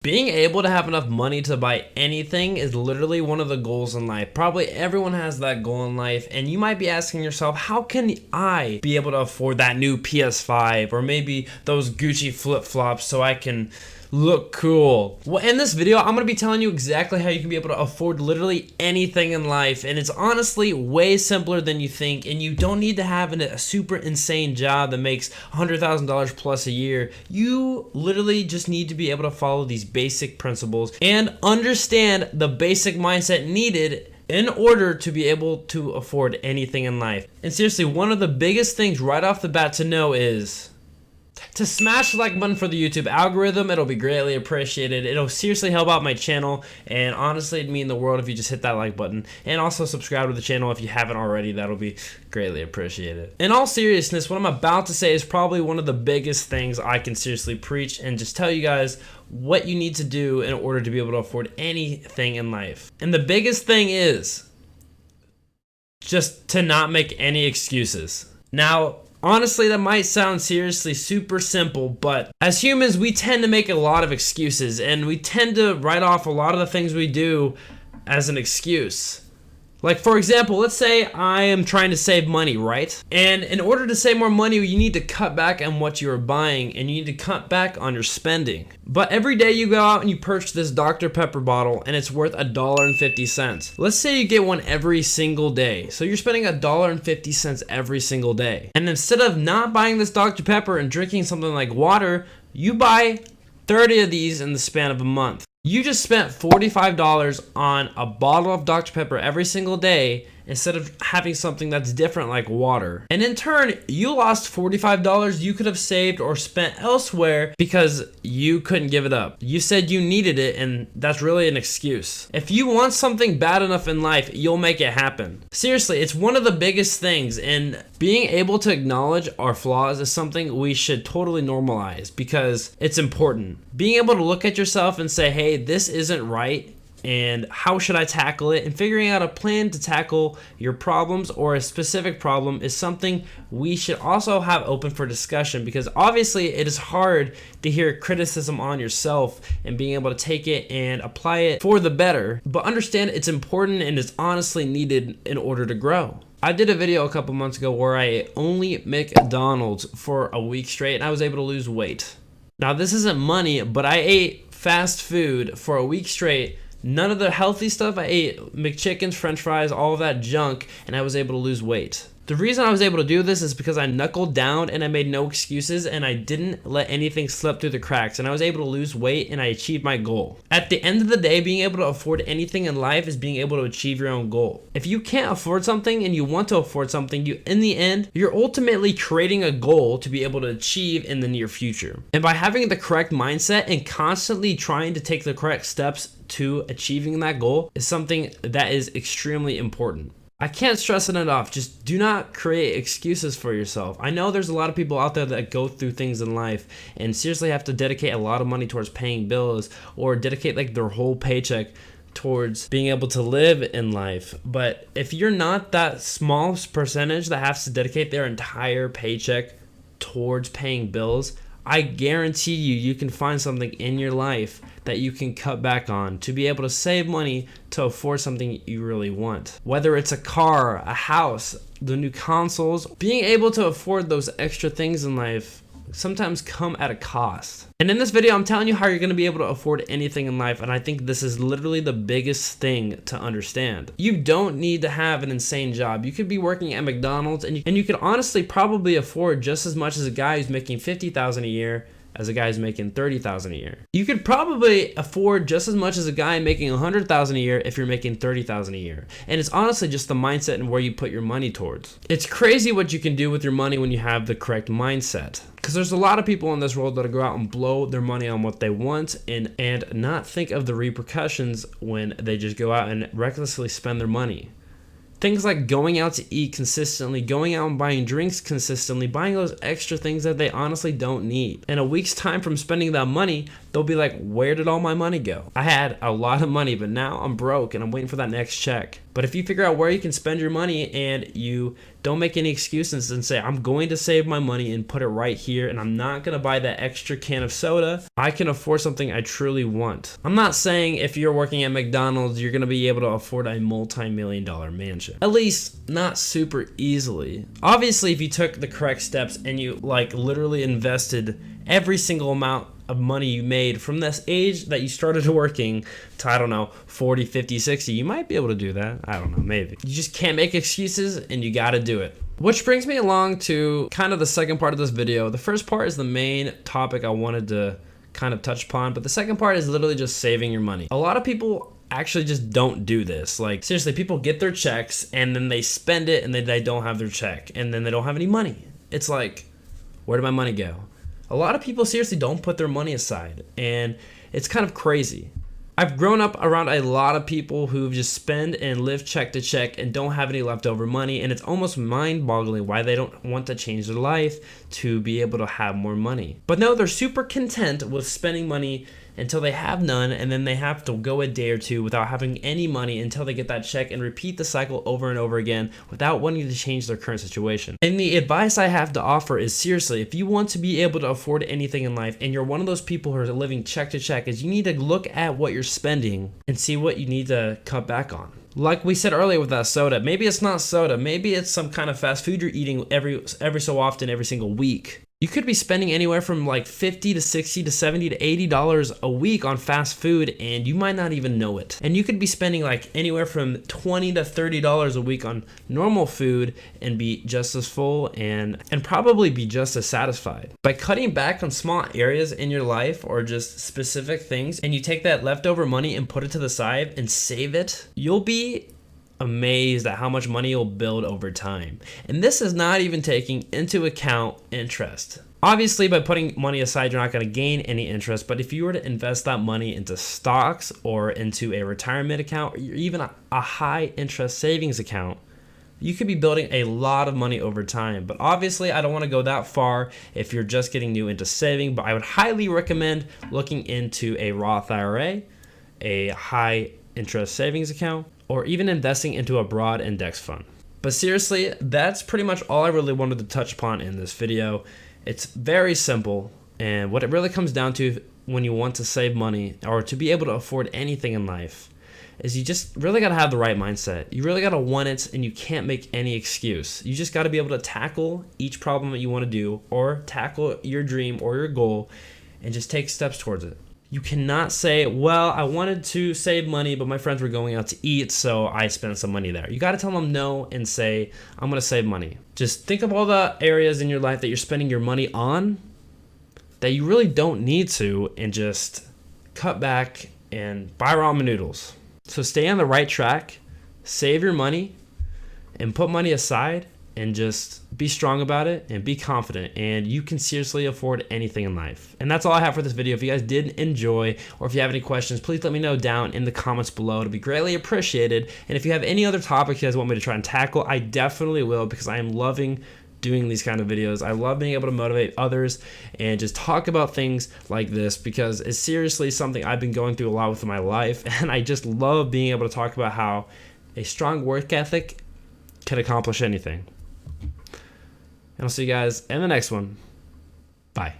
Being able to have enough money to buy anything is literally one of the goals in life. Probably everyone has that goal in life, and you might be asking yourself, how can I be able to afford that new PS5 or maybe those Gucci flip-flops so I can look cool? Well, in this video, I'm gonna be telling you exactly how you can be able to afford literally anything in life, and it's honestly way simpler than you think, and you don't need to have a super insane job that makes $100,000 plus a year. You literally just need to be able to follow these basic principles and understand the basic mindset needed in order to be able to afford anything in life. And seriously, one of the biggest things right off the bat to know is to smash the like button for the YouTube algorithm. It'll be greatly appreciated. It'll seriously help out my channel, and honestly it'd mean the world if you just hit that like button, and also subscribe to the channel if you haven't already. That'll be greatly appreciated. In all seriousness, what I'm about to say is probably one of the biggest things I can seriously preach and just tell you guys what you need to do in order to be able to afford anything in life. And the biggest thing is just to not make any excuses. Now, honestly, that might sound seriously super simple, but as humans, we tend to make a lot of excuses, and we tend to write off a lot of the things we do as an excuse. Like, for example, let's say I am trying to save money, right? And in order to save more money, you need to cut back on what you are buying, and you need to cut back on your spending. But every day you go out and you purchase this Dr. Pepper bottle, and it's worth $1.50. Let's say you get one every single day. So you're spending $1.50 every single day. And instead of not buying this Dr. Pepper and drinking something like water, you buy 30 of these in the span of a month. You just spent $45 on a bottle of Dr. Pepper every single day instead of having something that's different like water. And in turn, you lost $45 you could have saved or spent elsewhere because you couldn't give it up. You said you needed it, and that's really an excuse. If you want something bad enough in life, you'll make it happen. Seriously, it's one of the biggest things, and being able to acknowledge our flaws is something we should totally normalize because it's important. Being able to look at yourself and say, hey, this isn't right, and how should I tackle it, and figuring out a plan to tackle your problems or a specific problem is something we should also have open for discussion, because obviously it is hard to hear criticism on yourself and being able to take it and apply it for the better, but understand it's important and it's honestly needed in order to grow. I did a video a couple months ago where I ate only McDonald's for a week straight and I was able to lose weight. Now, this isn't money, but I ate fast food for a week straight. None of the healthy stuff. I ate McChickens, French fries, all of that junk, and I was able to lose weight. The reason I was able to do this is because I knuckled down and I made no excuses, and I didn't let anything slip through the cracks, and I was able to lose weight and I achieved my goal. At the end of the day, being able to afford anything in life is being able to achieve your own goal. If you can't afford something and you want to afford something, in the end, you're ultimately creating a goal to be able to achieve in the near future. And by having the correct mindset and constantly trying to take the correct steps to achieving that goal is something that is extremely important. I can't stress it enough. Just do not create excuses for yourself. I know there's a lot of people out there that go through things in life and seriously have to dedicate a lot of money towards paying bills or dedicate like their whole paycheck towards being able to live in life. But if you're not that small percentage that has to dedicate their entire paycheck towards paying bills, I guarantee you can find something in your life that you can cut back on to be able to save money to afford something you really want. Whether it's a car, a house, the new consoles, being able to afford those extra things in life sometimes come at a cost. And in this video, I'm telling you how you're gonna be able to afford anything in life, and I think this is literally the biggest thing to understand. You don't need to have an insane job. You could be working at McDonald's and you could honestly probably afford just as much as a guy who's making $50,000 a year as a guy who's making $30,000 a year. You could probably afford just as much as a guy making $100,000 a year if you're making $30,000 a year. And it's honestly just the mindset and where you put your money towards. It's crazy what you can do with your money when you have the correct mindset. Because there's a lot of people in this world that go out and blow their money on what they want and not think of the repercussions when they just go out and recklessly spend their money. Things like going out to eat consistently, going out and buying drinks consistently, buying those extra things that they honestly don't need. In a week's time from spending that money, they'll be like, where did all my money go? I had a lot of money, but now I'm broke and I'm waiting for that next check. But if you figure out where you can spend your money and you don't make any excuses and say, I'm going to save my money and put it right here, and I'm not going to buy that extra can of soda, I can afford something I truly want. I'm not saying if you're working at McDonald's, you're going to be able to afford a multi-million-dollar mansion. At least not super easily. Obviously, if you took the correct steps and you like literally invested every single amount of money you made from this age that you started working to, I don't know, 40, 50, 60, you might be able to do that. I don't know, maybe. You just can't make excuses and you gotta do it. Which brings me along to kind of the second part of this video. The first part is the main topic I wanted to kind of touch upon, but the second part is literally just saving your money. A lot of people actually just don't do this. Like, seriously, people get their checks and then they spend it and they don't have their check and then they don't have any money. It's like, where did my money go? A lot of people seriously don't put their money aside, and it's kind of crazy. I've grown up around a lot of people who just spend and live check to check and don't have any leftover money, and it's almost mind-boggling why they don't want to change their life to be able to have more money. But no, they're super content with spending money until they have none, and then they have to go a day or two without having any money until they get that check and repeat the cycle over and over again without wanting to change their current situation. And the advice I have to offer is, seriously, if you want to be able to afford anything in life and you're one of those people who are living check to check, is you need to look at what you're spending and see what you need to cut back on. Like we said earlier with that soda, maybe it's not soda, maybe it's some kind of fast food you're eating every so often, every single week. You could be spending anywhere from like $50 to $60 to $70 to $80 a week on fast food, and you might not even know it. And you could be spending like anywhere from $20 to $30 a week on normal food and be just as full and probably be just as satisfied. By cutting back on small areas in your life or just specific things, and you take that leftover money and put it to the side and save it, you'll be amazed at how much money you'll build over time. And this is not even taking into account interest. Obviously, by putting money aside, you're not going to gain any interest, but if you were to invest that money into stocks or into a retirement account or even a high interest savings account, you could be building a lot of money over time. But obviously, I don't want to go that far if you're just getting new into saving, but I would highly recommend looking into a Roth IRA, a high interest savings account, or even investing into a broad index fund. But seriously, that's pretty much all I really wanted to touch upon in this video. It's very simple, and what it really comes down to when you want to save money or to be able to afford anything in life is you just really got to have the right mindset. You really got to want it, and you can't make any excuse. You just got to be able to tackle each problem that you want to do or tackle your dream or your goal and just take steps towards it. You cannot say, well, I wanted to save money, but my friends were going out to eat, so I spent some money there. You got to tell them no and say, I'm going to save money. Just think of all the areas in your life that you're spending your money on that you really don't need to, and just cut back and buy ramen noodles. So stay on the right track, save your money, and put money aside, and just be strong about it and be confident, and you can seriously afford anything in life. And that's all I have for this video. If you guys did enjoy, or if you have any questions, please let me know down in the comments below. It'll be greatly appreciated. And if you have any other topics you guys want me to try and tackle, I definitely will, because I am loving doing these kind of videos. I love being able to motivate others and just talk about things like this, because it's seriously something I've been going through a lot with my life, and I just love being able to talk about how a strong work ethic can accomplish anything. And I'll see you guys in the next one. Bye.